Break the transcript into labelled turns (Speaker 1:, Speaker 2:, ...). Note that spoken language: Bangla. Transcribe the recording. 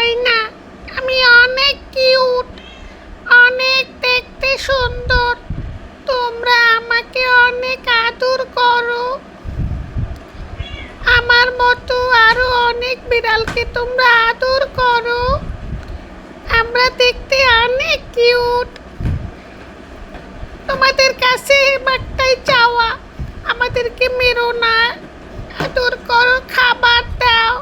Speaker 1: চাই না। আমি অনেক কিউট, অনেক দেখতে সুন্দর। তোমরা আমাকে অনেক আদর করো। আমার মতো আরো অনেক বিড়ালকে তোমরা আদর করো। আমরা দেখতে অনেক কিউট। তোমাদের কাছে একটাই চাওয়া, আমাদেরকে মেরো না, আদর করো, খাবার দাও।